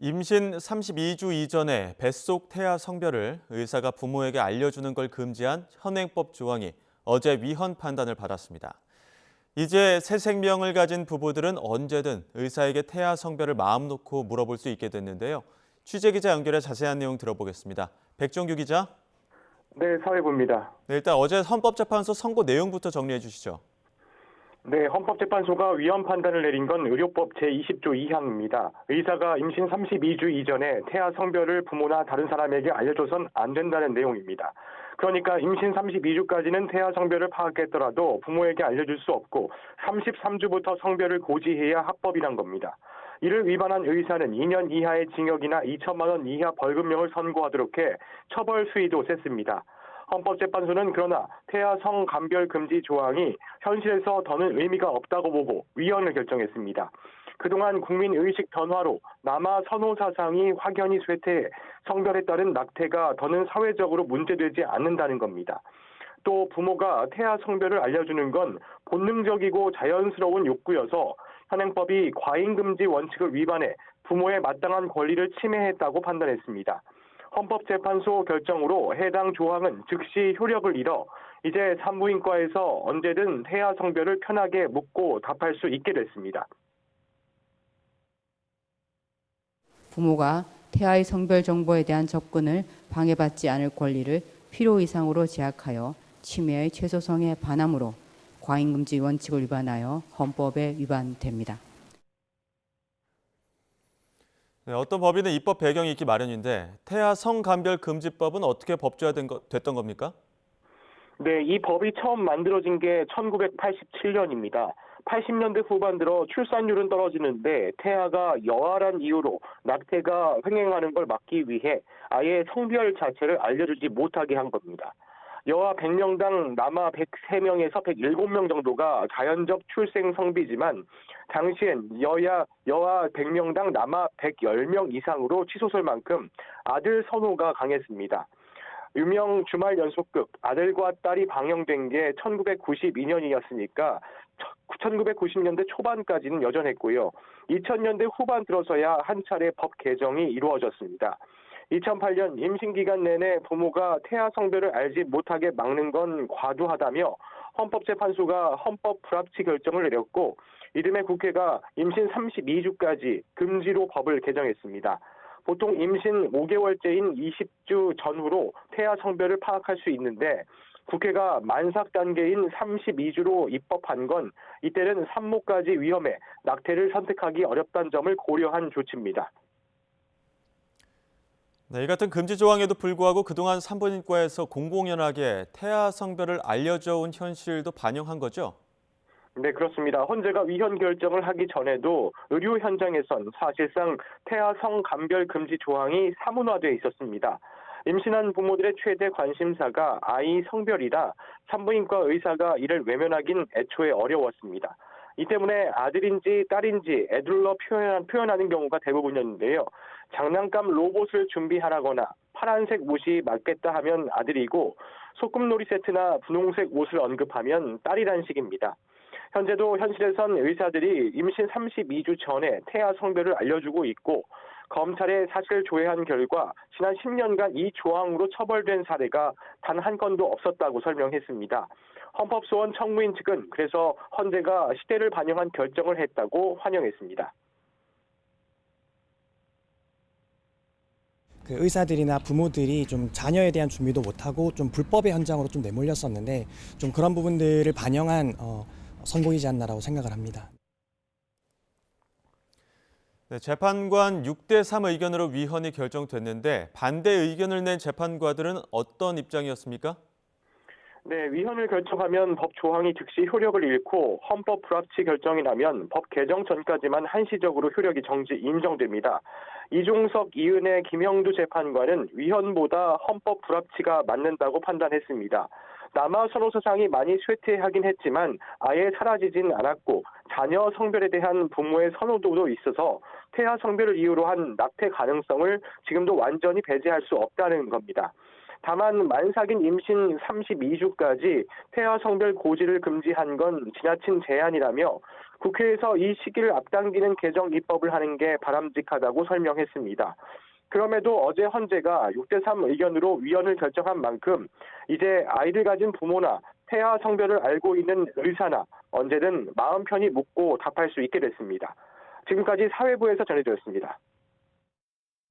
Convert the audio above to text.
임신 32주 이전에 뱃속 태아 성별을 의사가 부모에게 알려주는 걸 금지한 현행법 조항이 어제 위헌 판단을 받았습니다. 이제 새 생명을 가진 부부들은 언제든 의사에게 태아 성별을 마음 놓고 물어볼 수 있게 됐는데요. 취재기자 연결해 자세한 내용 들어보겠습니다. 백정규 기자. 네, 사회부입니다. 네, 일단 어제 헌법재판소 선고 내용부터 정리해 주시죠. 네, 헌법재판소가 위헌 판단을 내린 건 의료법 제20조 2항입니다. 의사가 임신 32주 이전에 태아 성별을 부모나 다른 사람에게 알려줘선 안 된다는 내용입니다. 그러니까 임신 32주까지는 태아 성별을 파악했더라도 부모에게 알려줄 수 없고 33주부터 성별을 고지해야 합법이란 겁니다. 이를 위반한 의사는 2년 이하의 징역이나 2천만 원 이하 벌금형을 선고하도록 해 처벌 수위도 셌습니다. 헌법재판소는 그러나 태아 성 감별 금지 조항이 현실에서 더는 의미가 없다고 보고 위헌을 결정했습니다. 그동안 국민의식 변화로 남아 선호 사상이 확연히 쇠퇴해 성별에 따른 낙태가 더는 사회적으로 문제되지 않는다는 겁니다. 또 부모가 태아 성별을 알려주는 건 본능적이고 자연스러운 욕구여서 현행법이 과잉금지 원칙을 위반해 부모의 마땅한 권리를 침해했다고 판단했습니다. 헌법재판소 결정으로 해당 조항은 즉시 효력을 잃어 이제 산부인과에서 언제든 태아 성별을 편하게 묻고 답할 수 있게 됐습니다. 부모가 태아의 성별 정보에 대한 접근을 방해받지 않을 권리를 필요 이상으로 제약하여 침해의 최소성에 반하므로 과잉금지 원칙을 위반하여 헌법에 위반됩니다. 네, 어떤 법이든 입법 배경이 있기 마련인데 태아 성감별 금지법은 어떻게 법제화됐던 겁니까? 네, 이 법이 처음 만들어진 게 1987년입니다. 80년대 후반 들어 출산율은 떨어지는데 태아가 여아란 이유로 낙태가 횡행하는 걸 막기 위해 아예 성별 자체를 알려주지 못하게 한 겁니다. 여아 100명당 남아 103명에서 107명 정도가 자연적 출생 성비지만 당시엔 여아 100명당 남아 110명 이상으로 치솟을 만큼 아들 선호가 강했습니다. 유명 주말 연속극 아들과 딸이 방영된 게 1992년이었으니까 1990년대 초반까지는 여전했고요. 2000년대 후반 들어서야 한 차례 법 개정이 이루어졌습니다. 2008년 임신 기간 내내 부모가 태아 성별을 알지 못하게 막는 건 과도하다며 헌법재판소가 헌법 불합치 결정을 내렸고 이듬해 국회가 임신 32주까지 금지로 법을 개정했습니다. 보통 임신 5개월째인 20주 전후로 태아 성별을 파악할 수 있는데 국회가 만삭 단계인 32주로 입법한 건 이때는 산모까지 위험해 낙태를 선택하기 어렵다는 점을 고려한 조치입니다. 네, 이 같은 금지 조항에도 불구하고 그동안 산부인과에서 공공연하게 태아 성별을 알려줘온 현실도 반영한 거죠? 네, 그렇습니다. 헌재가 위헌 결정을 하기 전에도 의료 현장에선 사실상 태아 성 감별 금지 조항이 사문화돼 있었습니다. 임신한 부모들의 최대 관심사가 아이 성별이라 산부인과 의사가 이를 외면하긴 애초에 어려웠습니다. 이 때문에 아들인지 딸인지 애둘러 표현하는 경우가 대부분이었는데요. 장난감 로봇을 준비하라거나 파란색 옷이 맞겠다 하면 아들이고 소꿉놀이 세트나 분홍색 옷을 언급하면 딸이란 식입니다. 현재도 현실에선 의사들이 임신 32주 전에 태아 성별을 알려주고 있고 검찰에 사실 조회한 결과 지난 10년간 이 조항으로 처벌된 사례가 단 한 건도 없었다고 설명했습니다. 헌법소원 청구인 측은 그래서 헌재가 시대를 반영한 결정을 했다고 환영했습니다. 그 의사들이나 부모들이 좀 자녀에 대한 준비도 못하고 좀 불법의 현장으로 좀 내몰렸었는데 좀 그런 부분들을 반영한 선고이지 않나라고 생각을 합니다. 네, 재판관 6대3 의견으로 위헌이 결정됐는데 반대 의견을 낸 재판관들은 어떤 입장이었습니까? 네, 위헌을 결정하면 법 조항이 즉시 효력을 잃고 헌법 불합치 결정이 나면 법 개정 전까지만 한시적으로 효력이 인정됩니다. 이종석, 이은혜, 김형두 재판관은 위헌보다 헌법 불합치가 맞는다고 판단했습니다. 남아 선호 사상이 많이 쇠퇴하긴 했지만 아예 사라지진 않았고 자녀 성별에 대한 부모의 선호도도 있어서 태아 성별을 이유로 한 낙태 가능성을 지금도 완전히 배제할 수 없다는 겁니다. 다만 만삭인 임신 32주까지 태아 성별 고지를 금지한 건 지나친 제한이라며 국회에서 이 시기를 앞당기는 개정 입법을 하는 게 바람직하다고 설명했습니다. 그럼에도 어제 헌재가 6대3 의견으로 위헌을 결정한 만큼 이제 아이를 가진 부모나 태아 성별을 알고 있는 의사나 언제든 마음 편히 묻고 답할 수 있게 됐습니다. 지금까지 사회부에서 전해드렸습니다.